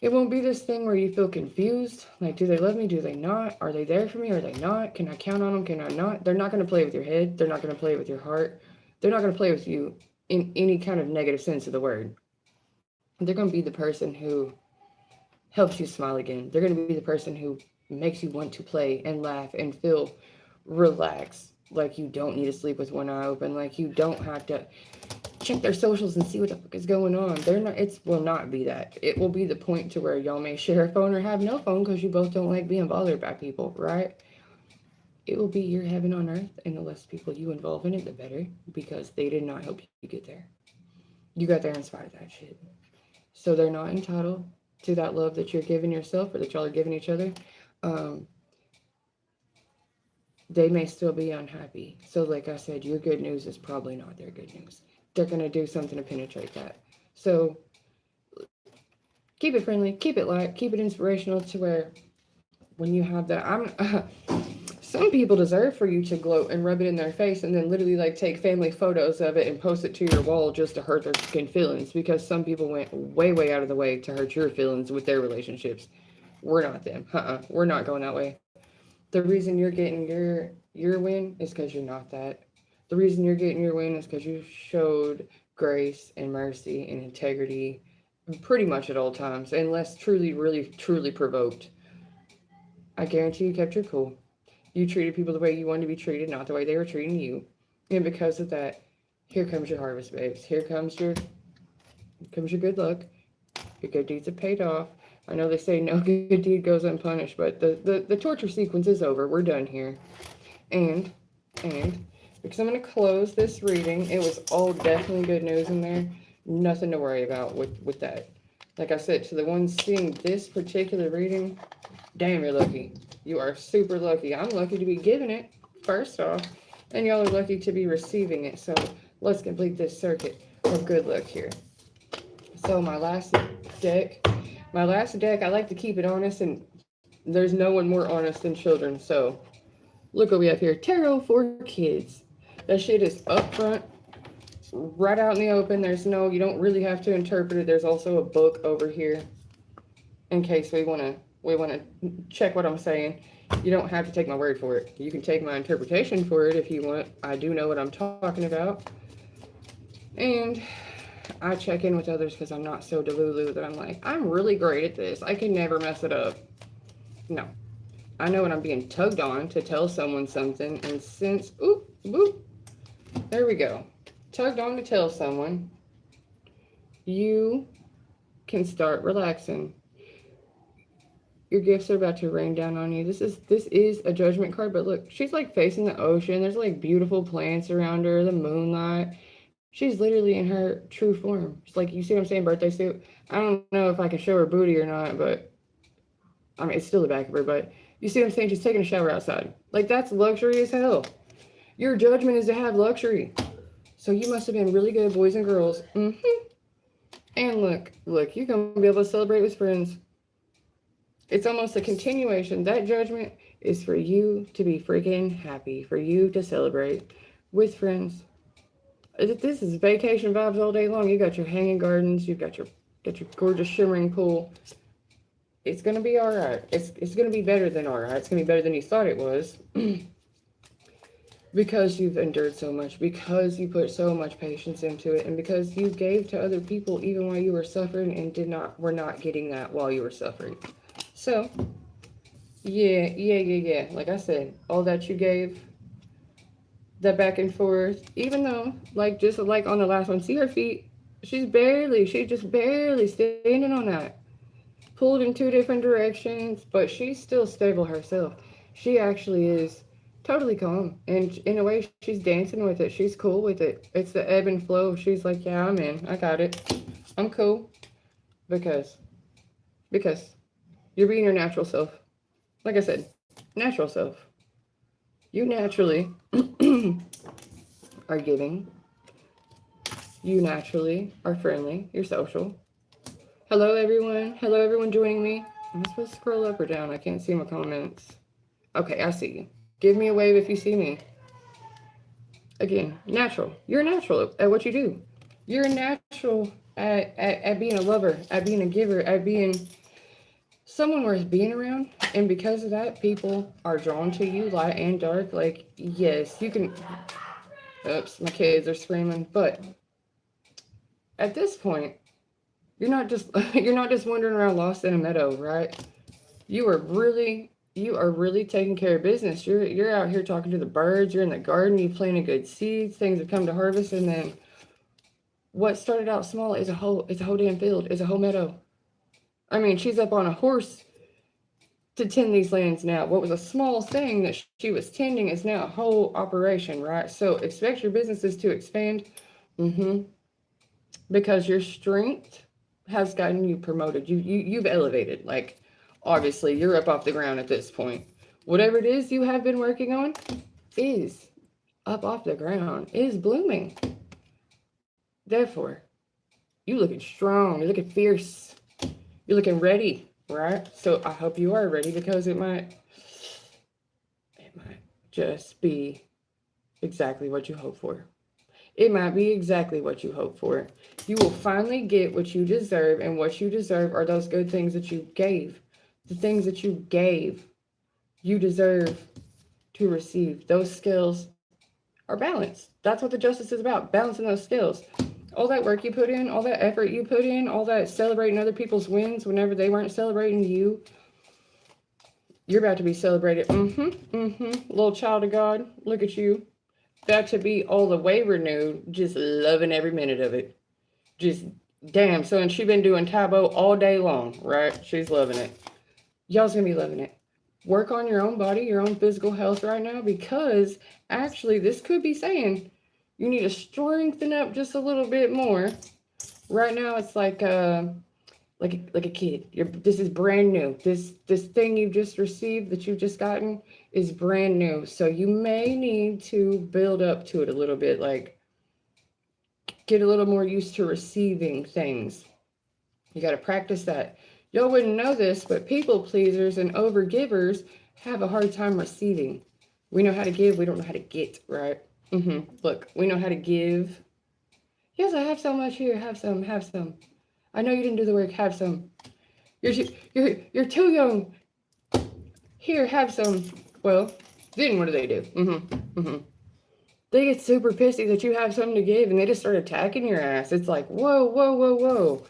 It won't be this thing where you feel confused. Like, do they love me? Do they not? Are they there for me? Are they not? Can I count on them? Can I not? They're not going to play with your head. They're not going to play with your heart. They're not going to play with you in any kind of negative sense of the word. They're going to be the person who helps you smile again. They're going to be the person who makes you want to play and laugh and feel relaxed. Like, you don't need to sleep with one eye open. Like, you don't have to check their socials and see what the fuck is going on. It will not be that. It will be the point to where y'all may share a phone or have no phone because you both don't like being bothered by people, right? It will be your heaven on earth, and the less people you involve in it, the better, because they did not help you get there. You got there in spite of that shit. So they're not entitled to that love that you're giving yourself or that y'all are giving each other. They may still be unhappy. So like I said, your good news is probably not their good news. They're going to do something to penetrate that. So keep it friendly, keep it light, keep it inspirational to where when you have that, some people deserve for you to gloat and rub it in their face and then literally like take family photos of it and post it to your wall just to hurt their fucking feelings, because some people went way, way out of the way to hurt your feelings with their relationships. We're not them. We're not going that way. The reason you're getting your win is because you're not that. The reason you're getting your win is because you showed grace and mercy and integrity pretty much at all times, unless truly, really, truly provoked. I guarantee you kept your cool. You treated people the way you wanted to be treated, not the way they were treating you. And because of that, here comes your harvest, babes. Here comes your good luck. Your good deeds have paid off. I know they say no good deed goes unpunished, but the torture sequence is over. We're done here. And because I'm going to close this reading, it was all definitely good news in there. Nothing to worry about with that. Like I said, to the ones seeing this particular reading, damn, you're lucky. You are super lucky. I'm lucky to be giving it, first off, and y'all are lucky to be receiving it. So let's complete this circuit of good luck here. So my last deck, I like to keep it honest, and there's no one more honest than children. So Look what we have here. Tarot for kids. That shit is up front, right out in the open. There's no, you don't really have to interpret it. There's also a book over here in case we want to check what I'm saying. You don't have to take my word for it. You can take my interpretation for it if you want. I do know what I'm talking about. And I check in with others because I'm not so delulu that I'm like, I'm really great at this. I can never mess it up. No. I know when I'm being tugged on to tell someone something, and since, oop, boop, there we go. Tugged on to tell someone, you can start relaxing. Your gifts are about to rain down on you. This is a judgment card, but look, she's like facing the ocean. There's like beautiful plants around her, the moonlight. She's literally in her true form. It's like, you see what I'm saying, birthday suit? I don't know if I can show her booty or not, but I mean, it's still the back of her, but you see what I'm saying? She's taking a shower outside. Like, that's luxury as hell. Your judgment is to have luxury. So you must have been really good, boys and girls. And look, you're going to be able to celebrate with friends. It's almost a continuation. That judgment is for you to be freaking happy, for you to celebrate with friends. This is vacation vibes all day long. You got your hanging gardens. You've got your gorgeous shimmering pool. It's going to be all right. It's going to be better than all right. It's going to be better than you thought it was. Because you've endured so much, because you put so much patience into it, and because you gave to other people even while you were suffering and were not getting that while you were suffering. So, yeah. Like I said, all that you gave, that back and forth, even though, like, just like on the last one, see her feet? She's just barely standing on that. Pulled in two different directions, but she's still stable herself. She actually is totally calm, and in a way she's dancing with it. She's cool with it. It's the ebb and flow. She's like, yeah, I'm in, I got it, I'm cool, because you're being your natural self. Like I said, natural self. You naturally are giving. You naturally are friendly. You're social. Hello everyone joining me. Am I supposed to scroll up or down? I can't see my comments. Okay, I see you. Give me a wave if you see me. Again, natural. You're natural at what you do. You're natural at being a lover, at being a giver, at being someone worth being around. And because of that, people are drawn to you, light and dark. Like, yes, you can... Oops, my kids are screaming. But at this point, you're not just wandering around lost in a meadow, right? You are really taking care of business. You're out here talking to the birds. You're in the garden. You planted good seeds. Things have come to harvest, and then what started out small is a whole damn field. Is a whole meadow. I mean, she's up on a horse to tend these lands now. What was a small thing that she was tending is now a whole operation, right? So expect your businesses to expand, because your strength has gotten you promoted. You've elevated. Like, obviously, you're up off the ground at this point. Whatever it is you have been working on is up off the ground, is blooming. Therefore, you're looking strong. You're looking fierce. You're looking ready, right? So I hope you are ready, because it might just be exactly what you hope for. It might be exactly what you hope for. You will finally get what you deserve, and what you deserve are those good things that you gave. The things that you gave, you deserve to receive. Those skills are balanced. That's what the justice is about, balancing those skills. All that work you put in, all that effort you put in, all that celebrating other people's wins whenever they weren't celebrating you, you're about to be celebrated. Little child of God, look at you. About to be all the way renewed, just loving every minute of it. Just, damn, son, she been doing Taebo all day long, right? She's loving it. Y'all's gonna be loving it. Work on your own body, your own physical health right now, because actually this could be saying you need to strengthen up just a little bit more. Right now it's like a kid. This is brand new. This thing you just received, that you've just gotten, is brand new. So you may need to build up to it a little bit, like get a little more used to receiving things. You got to practice that. Y'all wouldn't know this, but people pleasers and overgivers have a hard time receiving. We know how to give, we don't know how to get, right? Look, we know how to give. Yes, I have so much here. Have some, have some. I know you didn't do the work. Have some. You're too young. Here, have some. Well, then what do? They get super pissy that you have something to give, and they just start attacking your ass. It's like, whoa, whoa, whoa, whoa.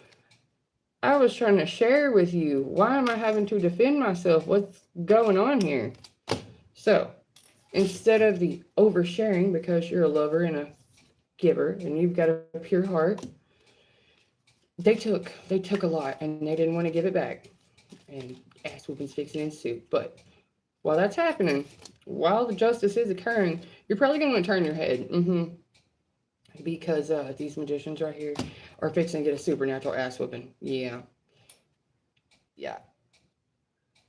I was trying to share with you. Why am I having to defend myself? What's going on here? So, instead of the oversharing, because you're a lover and a giver, and you've got a pure heart, they took a lot, and they didn't want to give it back. And ass whoopings fixing ensue. But while that's happening, while the justice is occurring, you're probably going to want to turn your head. Because these magicians right here are fixing to get a supernatural ass whooping. Yeah.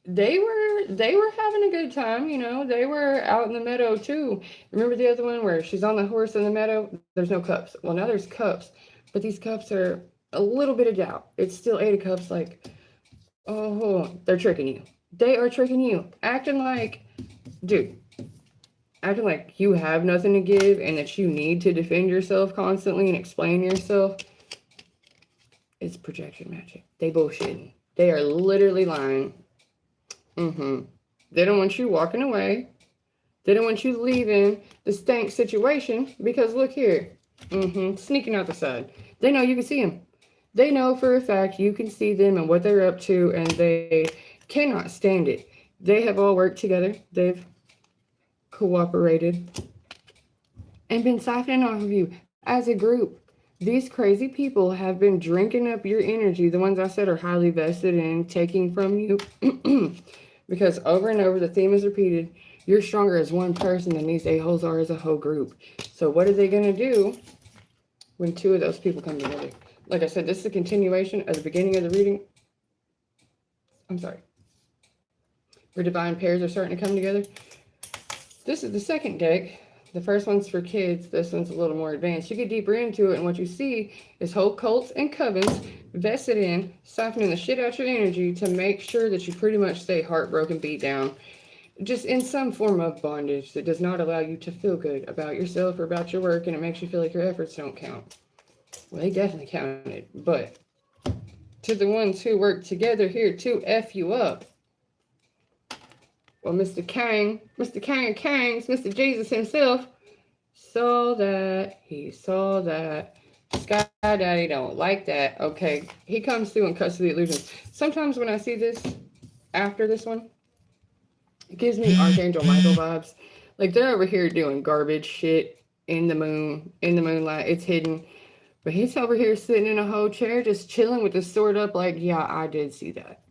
They were having a good time, you know. They were out in the meadow too. Remember the other one where she's on the horse in the meadow? There's no cups. Well, now there's cups, but these cups are a little bit of doubt. It's still 8 of cups. Like, oh, they're tricking you. They are tricking you, acting like, dude, acting like you have nothing to give and that you need to defend yourself constantly and explain yourself. It's projection magic. They bullshitting. They are literally lying. They don't want you walking away. They don't want you leaving the stank situation because look here. Sneaking out the side. They know you can see them. They know for a fact you can see them and what they're up to, and they cannot stand it. They have all worked together. They've cooperated and been siphoning off of you as a group. These crazy people have been drinking up your energy. The ones I said are highly vested in taking from you. Because over and over the theme is repeated. You're stronger as one person than these a-holes are as a whole group. So what are they going to do when 2 of those people come together? Like I said, this is a continuation of the beginning of the reading. I'm sorry. Where divine pairs are starting to come together. This is the second deck. The first one's for kids. This one's a little more advanced. You get deeper into it, and what you see is whole cults and covens vested in, siphoning the shit out your energy to make sure that you pretty much stay heartbroken, beat down, just in some form of bondage that does not allow you to feel good about yourself or about your work, and it makes you feel like your efforts don't count. Well, they definitely counted, but to the ones who work together here to F you up, well, Mr. King of Kings, Mr. Jesus himself, saw that. He saw that. Sky Daddy don't like that. Okay, he comes through and cuts through the illusions. Sometimes when I see this, after this one, it gives me Archangel Michael vibes. Like, they're over here doing garbage shit in the moonlight. It's hidden. But he's over here sitting in a whole chair, just chilling with his sword up like, yeah, I did see that.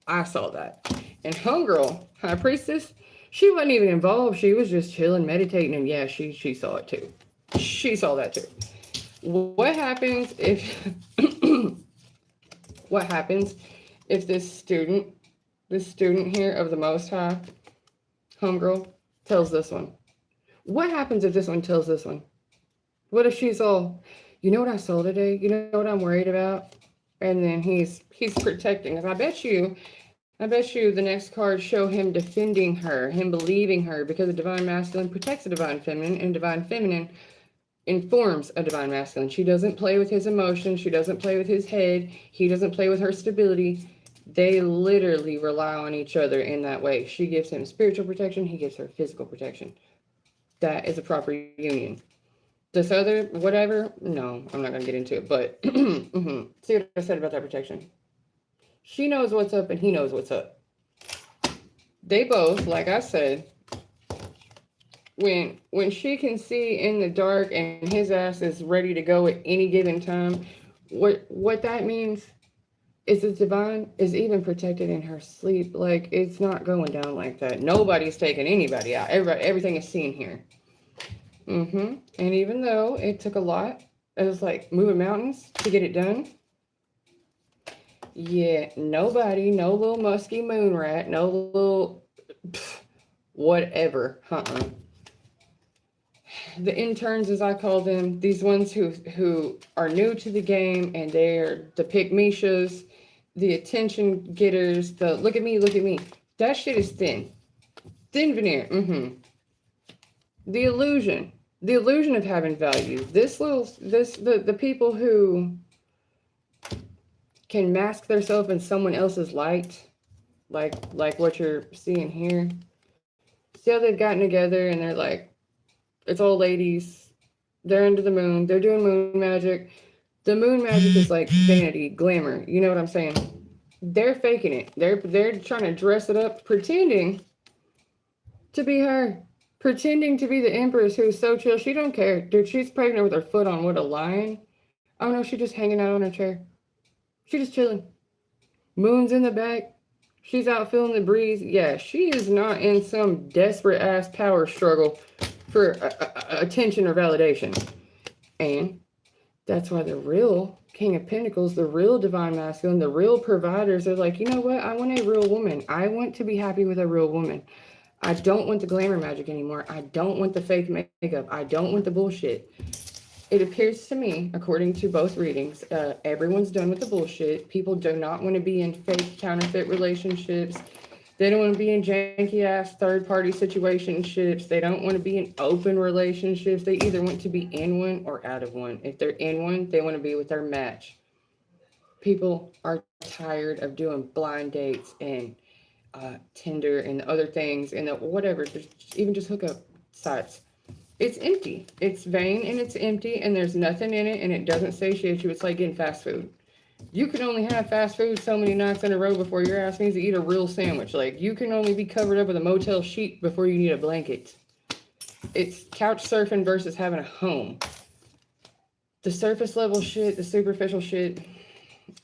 I saw that. And homegirl, High Priestess, she wasn't even involved. She was just chilling, meditating, and yeah, she saw it too. She saw that too. What happens if this student here of the Most High, homegirl, tells this one? What happens if this one tells this one? What if she's all, you know what I saw today? You know what I'm worried about? And then he's protecting. Because I bet you the next cards show him defending her, him believing her, because the divine masculine protects the divine feminine, and divine feminine informs a divine masculine. She doesn't play with his emotions. She doesn't play with his head. He doesn't play with her stability. They literally rely on each other in that way. She gives him spiritual protection. He gives her physical protection. That is a proper union. This other, whatever, no, I'm not going to get into it, but see what I said about that protection. She knows what's up and he knows what's up. They both, like I said, when she can see in the dark and his ass is ready to go at any given time, what that means is the divine is even protected in her sleep. Like, it's not going down like that. Nobody's taking anybody out. Everything is seen here. And even though it took a lot, it was like moving mountains to get it done. Yeah, nobody, no little musky moon rat, no little whatever. The interns, as I call them, these ones who are new to the game, and they're the pick-meshas, the attention getters, the look at me. That shit is thin. Thin veneer. The illusion. The illusion of having value. The people who can mask themselves in someone else's light, like what you're seeing here. See how they've gotten together and they're like, it's all ladies. They're under the moon. They're doing moon magic. The moon magic is like vanity, glamour. You know what I'm saying? They're faking it. They're trying to dress it up, pretending to be her, pretending to be the empress who's so chill. She don't care, dude. She's pregnant with her foot on what, a lion? Oh no, she's just hanging out on her chair. She just chilling. Moon's in the back. She's out feeling the breeze. Yeah, she is not in some desperate ass power struggle for attention or validation. And that's why the real King of Pentacles, the real Divine Masculine, the real providers are like, you know what? I want a real woman. I want to be happy with a real woman. I don't want the glamour magic anymore. I don't want the fake makeup. I don't want the bullshit. It appears to me, according to both readings, everyone's done with the bullshit. People do not want to be in fake counterfeit relationships. They don't want to be in janky ass third party situationships. They don't want to be in open relationships. They either want to be in one or out of one. If they're in one, they want to be with their match. People are tired of doing blind dates and Tinder and other things and whatever, even just hookup sites. It's empty. It's vain and it's empty and there's nothing in it and it doesn't satiate you. It's like getting fast food. You can only have fast food so many nights in a row before your ass needs to eat a real sandwich. Like, you can only be covered up with a motel sheet before you need a blanket. It's couch surfing versus having a home. The surface level shit, the superficial shit,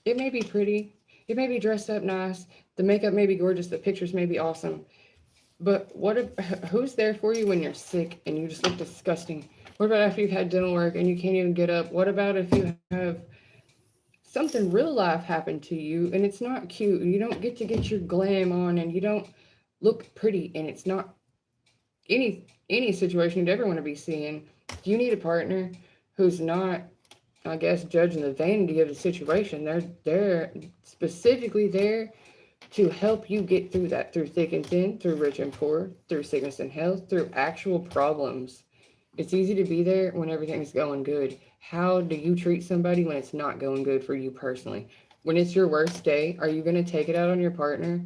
it may be pretty. It may be dressed up nice. The makeup may be gorgeous. The pictures may be awesome. But who's there for you when you're sick and you just look disgusting? What about after you've had dental work and you can't even get up? What about if you have something real life happen to you and it's not cute and you don't get to get your glam on and you don't look pretty and it's not any situation you'd ever want to be seeing? You need a partner who's not, I guess, judging the vanity of the situation. They're specifically there to help you get through that, through thick and thin, through rich and poor, through sickness and health, through actual problems. It's easy to be there when everything's going good. How do you treat somebody when it's not going good for you personally? When it's your worst day, are you going to take it out on your partner?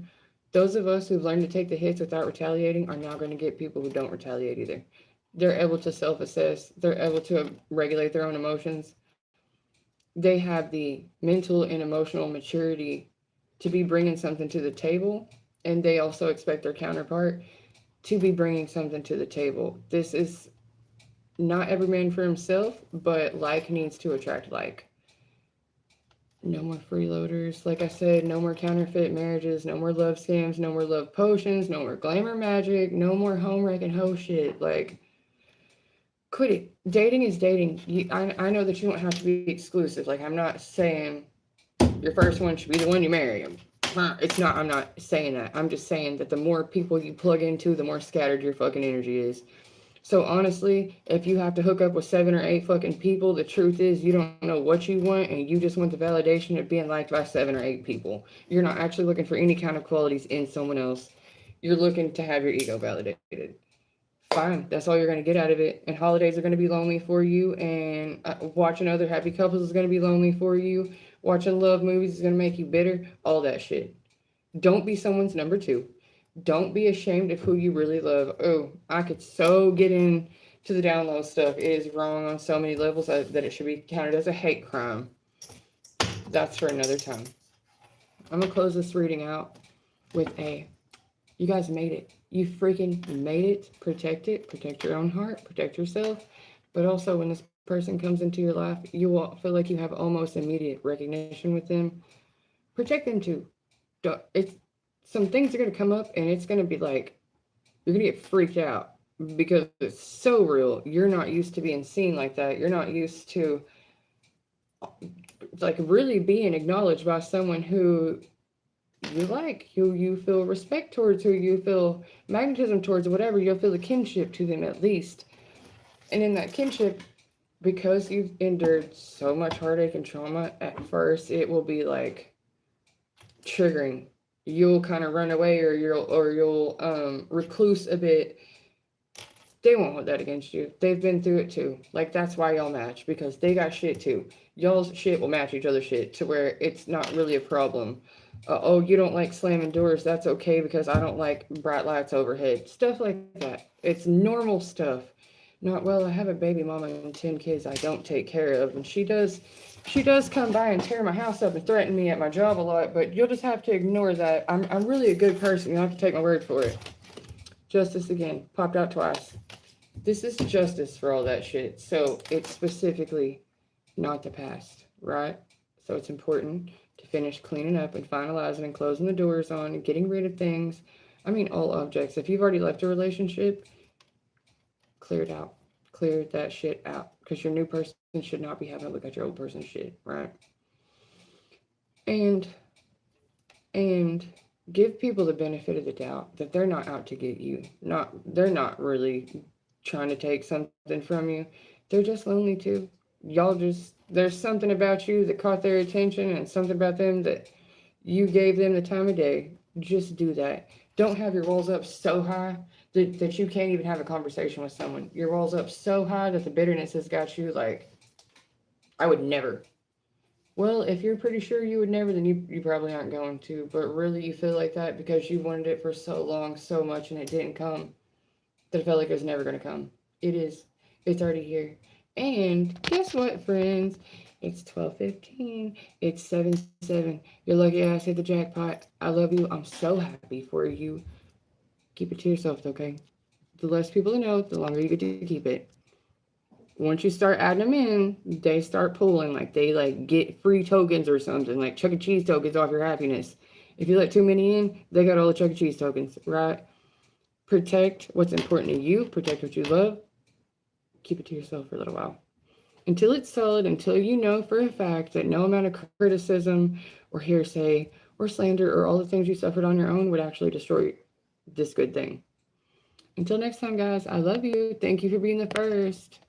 Those of us who've learned to take the hits without retaliating are now going to get people who don't retaliate either. They're able to self-assess. They're able to regulate their own emotions. They have the mental and emotional maturity to be bringing something to the table, and they also expect their counterpart to be bringing something to the table. This is not every man for himself, but like needs to attract like. No more freeloaders. Like I said, no more counterfeit marriages, no more love scams, no more love potions, no more glamour magic, no more home wrecking hoe shit. Like, quit it. Dating is dating. I know that you don't have to be exclusive. Like, I'm not saying your first one should be the one you marry. It's not, I'm not saying that. I'm just saying that the more people you plug into, the more scattered your fucking energy is. So honestly, if you have to hook up with 7 or 8 fucking people, the truth is you don't know what you want and you just want the validation of being liked by 7 or 8 people. You're not actually looking for any kind of qualities in someone else. You're looking to have your ego validated. Fine, that's all you're going to get out of it. And holidays are going to be lonely for you, and watching other happy couples is going to be lonely for you. Watching love movies is going to make you bitter. All that shit. Don't be someone's number 2. Don't be ashamed of who you really love. Oh, I could so get into the down low stuff. It is wrong on so many levels that it should be counted as a hate crime. That's for another time. I'm going to close this reading out with you guys made it. You freaking made it. Protect it. Protect your own heart. Protect yourself. But also, when this person comes into your life, you will feel like you have almost immediate recognition with them. Protect them too. Some things are going to come up and it's going to be like, you're going to get freaked out because it's so real. You're not used to being seen like that. You're not used to like really being acknowledged by someone who you like, who you feel respect towards, who you feel magnetism towards, whatever. You'll feel a kinship to them at least. And in that kinship, because you've endured so much heartache and trauma, at first it will be like triggering. You'll kind of run away or you'll recluse a bit they won't hold that against you. They've been through it too. Like, that's why y'all match, because they got shit too. Y'all's shit will match each other's shit to where it's not really a problem. Oh, you don't like slamming doors. That's okay because I don't like bright lights overhead. Stuff like that. It's normal stuff. Not, well, I have a baby mama and 10 kids I don't take care of. And she does come by and tear my house up and threaten me at my job a lot, but you'll just have to ignore that. I'm really a good person. You'll have to take my word for it. Justice again. Popped out twice. This is justice for all that shit. So it's specifically not the past, right? So it's important to finish cleaning up and finalizing and closing the doors on and getting rid of things. I mean, all objects. If you've already left a relationship, clear it out. Clear that shit out. Because your new person should not be having to look at your old person's shit, right? And give people the benefit of the doubt that they're not out to get you. They're not really trying to take something from you. They're just lonely too. There's something about you that caught their attention and something about them that you gave them the time of day. Just do that. Don't have your walls up so high that you can't even have a conversation with someone. Your walls up so high that the bitterness has got you like, I would never. Well, if you're pretty sure you would never, then you probably aren't going to. But really, you feel like that because you wanted it for so long, so much, and it didn't come. That it felt like it was never going to come. It is. It's already here. And guess what, friends? It's 12:15. It's 7:07. Your lucky ass hit the jackpot. I love you. I'm so happy for you. Keep it to yourself, okay? The less people know, the longer you get to keep it. Once you start adding them in, they start pulling. Like, they like get free tokens or something, like Chuck E. Cheese tokens off your happiness. If you let too many in, they got all the Chuck E. Cheese tokens, right? Protect what's important to you. Protect what you love. Keep it to yourself for a little while. Until it's solid, until you know for a fact that no amount of criticism or hearsay or slander or all the things you suffered on your own would actually destroy this good thing. Until next time, guys, I love you. Thank you for being the first.